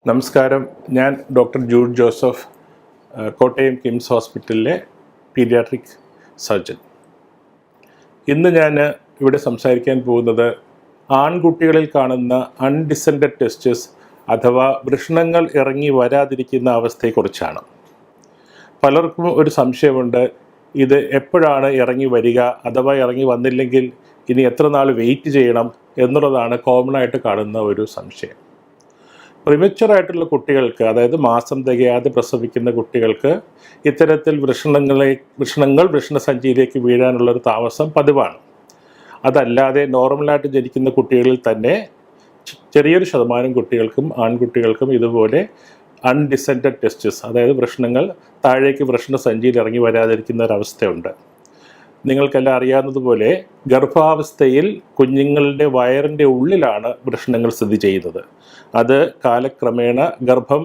നമസ്കാരം. ഞാൻ doctor Jude Joseph, Kottayam KIMS ഹോസ്പിറ്റലിലെ പീഡിയാട്രിക് സർജൻ. ഇന്ന് ഞാൻ ഇവിടെ സംസാരിക്കാൻ പോകുന്നത് ആൺകുട്ടികളിൽ കാണുന്ന അൺഡിസെൻഡഡ് ടെസ്റ്റസ് അഥവാ വൃഷണങ്ങൾ ഇറങ്ങി വരാതിരിക്കുന്ന അവസ്ഥയെക്കുറിച്ചാണ്. പലർക്കും ഒരു സംശയമുണ്ട്, ഇത് എപ്പോഴാണ് ഇറങ്ങി വരിക, അഥവാ ഇറങ്ങി വന്നില്ലെങ്കിൽ ഇനി എത്ര നാൾ വെയിറ്റ് ചെയ്യണം എന്നുള്ളതാണ് കോമണായിട്ട് കാണുന്ന ഒരു സംശയം. പ്രിമച്വറായിട്ടുള്ള കുട്ടികൾക്ക്, അതായത് മാസം തികയാതെ പ്രസവിക്കുന്ന കുട്ടികൾക്ക് ഇത്തരത്തിൽ വൃഷണങ്ങൾ വൃഷണസഞ്ചിയിലേക്ക് വീഴാനുള്ളൊരു താമസം പതിവാണ്. അതല്ലാതെ നോർമലായിട്ട് ജനിക്കുന്ന കുട്ടികളിൽ തന്നെ ചെറിയൊരു ശതമാനം കുട്ടികൾക്കും ആൺകുട്ടികൾക്കും ഇതുപോലെ അൺഡിസെൻഡഡ് ടെസ്റ്റസ്, അതായത് വൃഷണങ്ങൾ താഴേക്ക് വൃഷണസഞ്ചിയിൽ ഇറങ്ങി വരാതിരിക്കുന്ന ഒരവസ്ഥയുണ്ട്. നിങ്ങൾക്കെല്ലാം അറിയാവുന്നതുപോലെ ഗർഭാവസ്ഥയിൽ കുഞ്ഞുങ്ങളുടെ വയറിൻ്റെ ഉള്ളിലാണ് വൃഷണങ്ങൾ സ്ഥിതി ചെയ്യുന്നത്. അത് കാലക്രമേണ ഗർഭം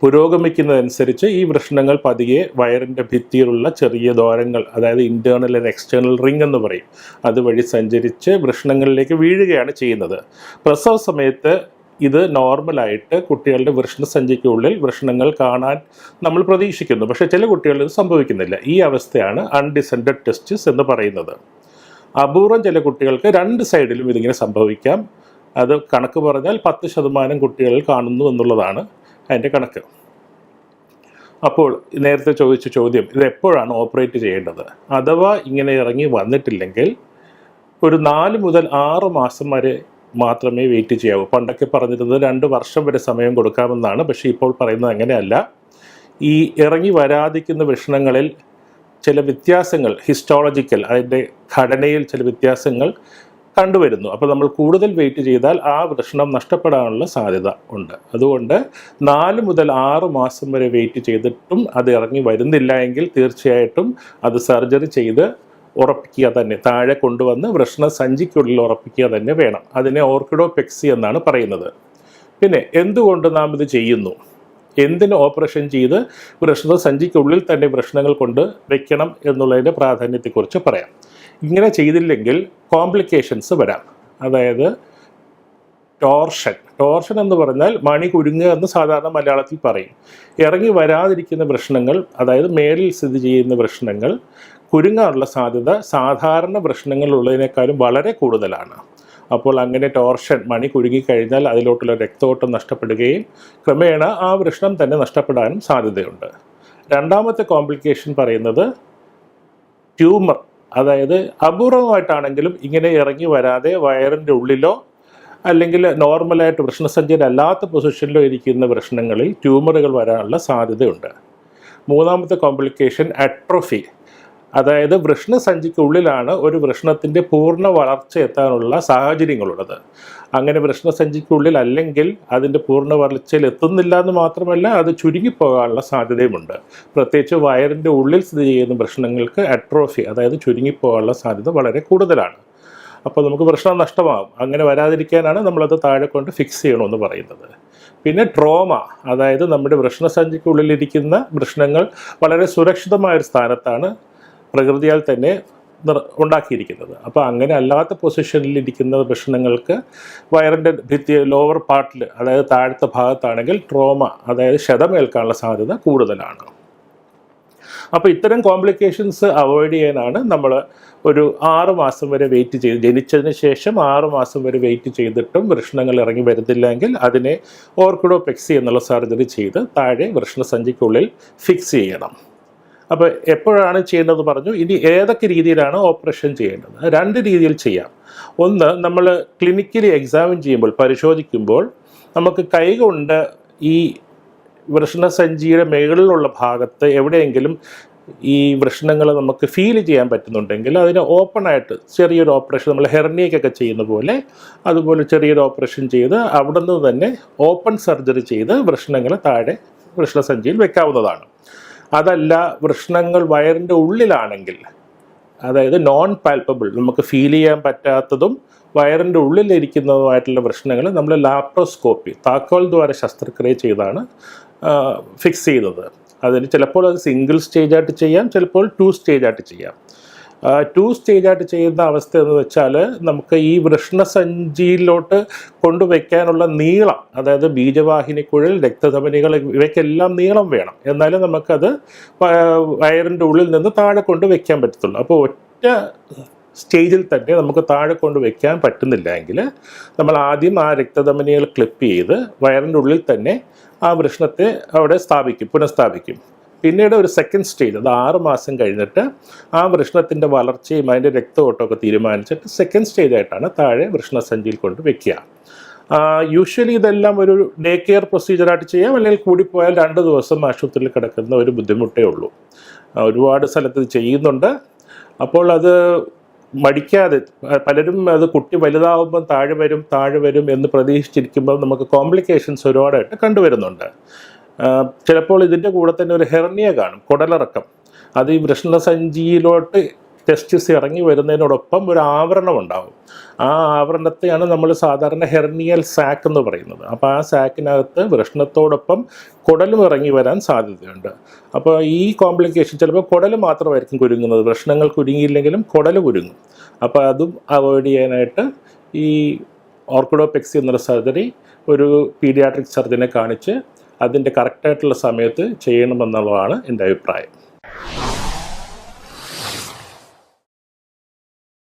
പുരോഗമിക്കുന്നതനുസരിച്ച് ഈ വൃഷണങ്ങൾ പതിയെ വയറിൻ്റെ ഭിത്തിയിലുള്ള ചെറിയ ദ്വാരങ്ങൾ, അതായത് ഇൻറ്റേർണൽ ആൻഡ് എക്സ്റ്റേണൽ റിംഗ് എന്ന് പറയും, അതുവഴി സഞ്ചരിച്ച് വൃഷണങ്ങളിലേക്ക് വീഴുകയാണ് ചെയ്യുന്നത്. പ്രസവ സമയത്ത് ഇത് നോർമലായിട്ട് കുട്ടികളുടെ വൃഷണസഞ്ചിക്കുള്ളിൽ വൃഷണങ്ങൾ കാണാൻ നമ്മൾ പ്രതീക്ഷിക്കുന്നു. പക്ഷേ ചില കുട്ടികളിൽ ഇത് സംഭവിക്കുന്നില്ല. ഈ അവസ്ഥയാണ് അൺഡിസെൻഡഡ് ടെസ്റ്റസ് എന്ന് പറയുന്നത്. അപൂർവം ചില കുട്ടികൾക്ക് രണ്ട് സൈഡിലും ഇതിങ്ങനെ സംഭവിക്കാം. അത് കണക്ക് പറഞ്ഞാൽ 10% കുട്ടികളിൽ കാണുന്നു എന്നുള്ളതാണ് അതിൻ്റെ കണക്ക്. അപ്പോൾ നേരത്തെ ചോദിച്ച ചോദ്യം, ഇത് എപ്പോഴാണ് ഓപ്പറേറ്റ് ചെയ്യേണ്ടത്? അഥവാ ഇങ്ങനെ ഇറങ്ങി വന്നിട്ടില്ലെങ്കിൽ ഒരു 4 മുതൽ 6 മാസം വരെ മാത്രമേ വെയിറ്റ് ചെയ്യാവൂ. പണ്ടൊക്കെ പറഞ്ഞിരുന്നത് 2 വർഷം വരെ സമയം കൊടുക്കാമെന്നാണ്. പക്ഷേ ഇപ്പോൾ പറയുന്നത് അങ്ങനെയല്ല. ഈ ഇറങ്ങി വരാതിരിക്കുന്ന വൃഷണങ്ങളിൽ ചില വ്യത്യാസങ്ങൾ, ഹിസ്റ്റോളജിക്കൽ, അതിൻ്റെ ഘടനയിൽ ചില വ്യത്യാസങ്ങൾ കണ്ടുവരുന്നു. അപ്പോൾ നമ്മൾ കൂടുതൽ വെയിറ്റ് ചെയ്താൽ ആ വൃഷണം നഷ്ടപ്പെടാനുള്ള സാധ്യത ഉണ്ട്. അതുകൊണ്ട് 4 മുതൽ 6 മാസം വരെ വെയിറ്റ് ചെയ്തിട്ടും അത് ഇറങ്ങി വരുന്നില്ല എങ്കിൽ തീർച്ചയായിട്ടും അത് സർജറി ചെയ്ത് ഉറപ്പിക്കുക തന്നെ, താഴെ കൊണ്ടുവന്ന് വൃഷണസഞ്ചിക്കുള്ളിൽ ഉറപ്പിക്കുക തന്നെ വേണം. അതിനെ ഓർക്കിഡോപെക്സി എന്നാണ് പറയുന്നത്. പിന്നെ എന്തുകൊണ്ട് നാം ഇത് ചെയ്യുന്നു? എന്തിന് ഓപ്പറേഷൻ ചെയ്ത് വൃഷണസഞ്ചിക്കുള്ളിൽ തന്നെ വൃഷണങ്ങൾ കൊണ്ട് വയ്ക്കണം എന്നുള്ളതിൻ്റെ പ്രാധാന്യത്തെക്കുറിച്ച് പറയാം. ഇങ്ങനെ ചെയ്തില്ലെങ്കിൽ കോംപ്ലിക്കേഷൻസ് വരാം. അതായത് ടോർഷൻ എന്ന് പറഞ്ഞാൽ മണി കുരുങ്ങുക എന്ന് സാധാരണ മലയാളത്തിൽ പറയും. ഇറങ്ങി വരാതിരിക്കുന്ന വൃഷണങ്ങൾ, അതായത് മേലിൽ സ്ഥിതി ചെയ്യുന്ന വൃഷണങ്ങൾ കുരുങ്ങാനുള്ള സാധ്യത സാധാരണ വൃഷണങ്ങളുള്ളതിനേക്കാളും വളരെ കൂടുതലാണ്. അപ്പോൾ അങ്ങനെ ടോർഷൻ, മണി കുരുങ്ങിക്കഴിഞ്ഞാൽ അതിലോട്ടുള്ള രക്തോട്ടം നഷ്ടപ്പെടുകയും ക്രമേണ ആ വൃഷണം തന്നെ നഷ്ടപ്പെടാനും സാധ്യതയുണ്ട്. രണ്ടാമത്തെ കോംപ്ലിക്കേഷൻ പറയുന്നത് ട്യൂമർ. അതായത് അപൂർവമായിട്ടാണെങ്കിലും ഇങ്ങനെ ഇറങ്ങി വരാതെ വയറിൻ്റെ ഉള്ളിലോ അല്ലെങ്കിൽ നോർമലായിട്ട് വൃഷണസഞ്ചിയിലല്ലാത്ത പൊസിഷനിലോ ഇരിക്കുന്ന വൃഷണങ്ങളിൽ ട്യൂമറുകൾ വരാനുള്ള സാധ്യതയുണ്ട്. മൂന്നാമത്തെ കോംപ്ലിക്കേഷൻ അട്രോഫി. അതായത് വൃഷണസഞ്ചിക്കുള്ളിലാണ് ഒരു വൃഷണത്തിൻ്റെ പൂർണ്ണ വളർച്ച എത്താനുള്ള സാഹചര്യങ്ങളുള്ളത്. അങ്ങനെ വൃഷണസഞ്ചിക്കുള്ളിൽ അല്ലെങ്കിൽ അതിൻ്റെ പൂർണ്ണ വളർച്ചയിൽ എത്തുന്നില്ല എന്ന് മാത്രമല്ല, അത് ചുരുങ്ങിപ്പോകാനുള്ള സാധ്യതയുമുണ്ട്. പ്രത്യേകിച്ച് വയറിൻ്റെ ഉള്ളിൽ സ്ഥിതി ചെയ്യുന്ന വൃഷണങ്ങൾക്ക് അട്രോഫി, അതായത് ചുരുങ്ങിപ്പോകാനുള്ള സാധ്യത വളരെ കൂടുതലാണ്. അപ്പോൾ നമുക്ക് വൃഷണം നഷ്ടമാകും. അങ്ങനെ വരാതിരിക്കാനാണ് നമ്മളത് താഴെ കൊണ്ട് ഫിക്സ് ചെയ്യണമെന്ന് പറയുന്നത്. പിന്നെ ട്രോമ, അതായത് നമ്മുടെ വൃഷണസഞ്ചിക്കുള്ളിലിരിക്കുന്ന വൃഷണങ്ങൾ വളരെ സുരക്ഷിതമായൊരു സ്ഥാനത്താണ് പ്രകൃതിയാൽ തന്നെ ഉണ്ടാക്കിയിരിക്കുന്നത്. അപ്പോൾ അങ്ങനെ അല്ലാത്ത പൊസിഷനിലിരിക്കുന്ന വൃഷണങ്ങൾക്ക് വയറിൻ്റെ ഭിത്തി ലോവർ പാർട്ടിൽ, അതായത് താഴത്തെ ഭാഗത്താണെങ്കിൽ ട്രോമ, അതായത് ക്ഷതമേൽക്കാനുള്ള സാധ്യത കൂടുതലാണ്. അപ്പോൾ ഇത്തരം കോംപ്ലിക്കേഷൻസ് അവോയ്ഡ് ചെയ്യാനാണ് നമ്മൾ ഒരു 6 മാസം വരെ വെയിറ്റ് ചെയ്ത്, ജനിച്ചതിന് ശേഷം 6 മാസം വരെ വെയിറ്റ് ചെയ്തിട്ടും വൃഷണങ്ങൾ ഇറങ്ങി വരുന്നില്ലെങ്കിൽ അതിനെ ഓർക്കിഡോപെക്സി എന്നുള്ള സർജറി ചെയ്ത് താഴെ വൃഷണസഞ്ചിക്കുള്ളിൽ ഫിക്സ് ചെയ്യണം. അപ്പോൾ എപ്പോഴാണ് ചെയ്യേണ്ടതെന്ന് പറഞ്ഞു. ഇനി ഏതൊക്കെ രീതിയിലാണ് ഓപ്പറേഷൻ ചെയ്യേണ്ടത്? 2 രീതിയിൽ ചെയ്യാം. ഒന്ന്, നമ്മൾ ക്ലിനിക്കലി എക്സാമിൻ ചെയ്യുമ്പോൾ, പരിശോധിക്കുമ്പോൾ നമുക്ക് കൈകൊണ്ട് ഈ വൃഷണസഞ്ചിയുടെ മുകളിലുള്ള ഭാഗത്ത് എവിടെയെങ്കിലും ഈ വൃഷണങ്ങൾ നമുക്ക് ഫീൽ ചെയ്യാൻ പറ്റുന്നുണ്ടെങ്കിൽ അതിന് ഓപ്പണായിട്ട് ചെറിയൊരു ഓപ്പറേഷൻ, നമ്മൾ ഹെർണിയക്കൊക്കെ ചെയ്യുന്ന പോലെ അതുപോലെ ചെറിയൊരു ഓപ്പറേഷൻ ചെയ്ത് അവിടെ നിന്ന് തന്നെ ഓപ്പൺ സർജറി ചെയ്ത് വൃഷണങ്ങൾ താഴെ വൃഷണസഞ്ചിയിൽ വെക്കാവുന്നതാണ്. അതല്ല, വൃഷണങ്ങൾ വയറിൻ്റെ ഉള്ളിലാണെങ്കിൽ, അതായത് നോൺ പാൽപ്പബിൾ, നമുക്ക് ഫീൽ ചെയ്യാൻ പറ്റാത്തതും വയറിൻ്റെ ഉള്ളിലിരിക്കുന്നതുമായിട്ടുള്ള വൃഷണങ്ങൾ നമ്മൾ ലാപ്രോസ്കോപ്പി, താക്കോൽ ദ്വാര ശസ്ത്രക്രിയ ചെയ്താണ് ഫിക്സ് ചെയ്യുന്നത്. അതിന് ചിലപ്പോൾ അത് സിംഗിൾ സ്റ്റേജായിട്ട് ചെയ്യാം, ചിലപ്പോൾ 2 സ്റ്റേജായിട്ട് ചെയ്യാം. 2 സ്റ്റേജായിട്ട് ചെയ്യുന്ന അവസ്ഥ എന്ന് വെച്ചാൽ നമുക്ക് ഈ വൃഷ്ണസഞ്ചിയിലോട്ട് കൊണ്ടുവയ്ക്കാനുള്ള നീളം, അതായത് ബീജവാഹിനിക്കുഴൽ, രക്തധമനികൾ, ഇവയ്ക്കെല്ലാം നീളം വേണം. എന്നാലും നമുക്കത് വയറിൻ്റെ ഉള്ളിൽ നിന്ന് താഴെ കൊണ്ട് വയ്ക്കാൻ പറ്റത്തുള്ളൂ. അപ്പോൾ ഒറ്റ സ്റ്റേജിൽ തന്നെ നമുക്ക് താഴെ കൊണ്ട് വയ്ക്കാൻ പറ്റുന്നില്ല എങ്കിൽ നമ്മൾ ആദ്യം ആ രക്തധമനികൾ ക്ലിപ്പ് ചെയ്ത് വയറിൻ്റെ ഉള്ളിൽ തന്നെ ആ വൃഷ്ണത്തെ അവിടെ പുനഃസ്ഥാപിക്കും. പിന്നീട് ഒരു സെക്കൻഡ് സ്റ്റേജ്, അത് 6 മാസം കഴിഞ്ഞിട്ട് ആ വൃഷ്ണത്തിൻ്റെ വളർച്ചയും അതിൻ്റെ രക്തഓട്ടമൊക്കെ തീരുമാനിച്ചിട്ട് സെക്കൻഡ് സ്റ്റേജായിട്ടാണ് താഴെ വൃഷ്ണസഞ്ചിയിൽ കൊണ്ട് വെക്കുക. യൂഷ്വലി ഇതെല്ലാം ഒരു ഡേ കെയർ പ്രൊസീജിയറായിട്ട് ചെയ്യാം, അല്ലെങ്കിൽ കൂടിപ്പോയാൽ 2 ദിവസം ആശുപത്രിയിൽ കിടക്കുന്ന ഒരു ബുദ്ധിമുട്ടേ ഉള്ളൂ. ഒരുപാട് സ്ഥലത്ത് ഇത് ചെയ്യുന്നുണ്ട്. അപ്പോൾ അത് മടിക്കാതെ, പലരും അത് കുട്ടി വലുതാവുമ്പം താഴെ വരും എന്ന് പ്രതീക്ഷിച്ചിരിക്കുമ്പോൾ നമുക്ക് കോംപ്ലിക്കേഷൻസ് ഒരുപാടായിട്ട് കണ്ടുവരുന്നുണ്ട്. ചിലപ്പോൾ ഇതിൻ്റെ കൂടെ തന്നെ ഒരു ഹെർണിയ കാണും, കുടലിറക്കം. അത് ഈ വൃഷ്ണസഞ്ചിയിലോട്ട് ടെസ്റ്റിസ് ഇറങ്ങി വരുന്നതിനോടൊപ്പം ഒരു ആവരണം ഉണ്ടാകും. ആ ആവരണത്തെയാണ് നമ്മൾ സാധാരണ ഹെർണിയൽ സാക്ക് എന്ന് പറയുന്നത്. അപ്പോൾ ആ സാക്കിനകത്ത് വൃഷ്ണത്തോടൊപ്പം കുടലും ഇറങ്ങി വരാൻ സാധ്യതയുണ്ട്. അപ്പോൾ ഈ കോംപ്ലിക്കേഷൻ ചിലപ്പോൾ കുടൽ മാത്രമായിരിക്കും കുരുങ്ങുന്നത്, വൃഷ്ണങ്ങൾ കുരുങ്ങിയില്ലെങ്കിലും കുടൽ കുരുങ്ങും. അപ്പോൾ അതും അവോയ്ഡ് ചെയ്യാനായിട്ട് ഈ ഓർക്കിഡോപെക്സി എന്നൊരു സർജറി ഒരു പീഡിയാട്രിക് സർജനെ കാണിച്ച് അതിൻ്റെ കറക്റ്റായിട്ടുള്ള സമയത്ത് ചെയ്യണമെന്നുള്ളതാണ് എൻ്റെ അഭിപ്രായം.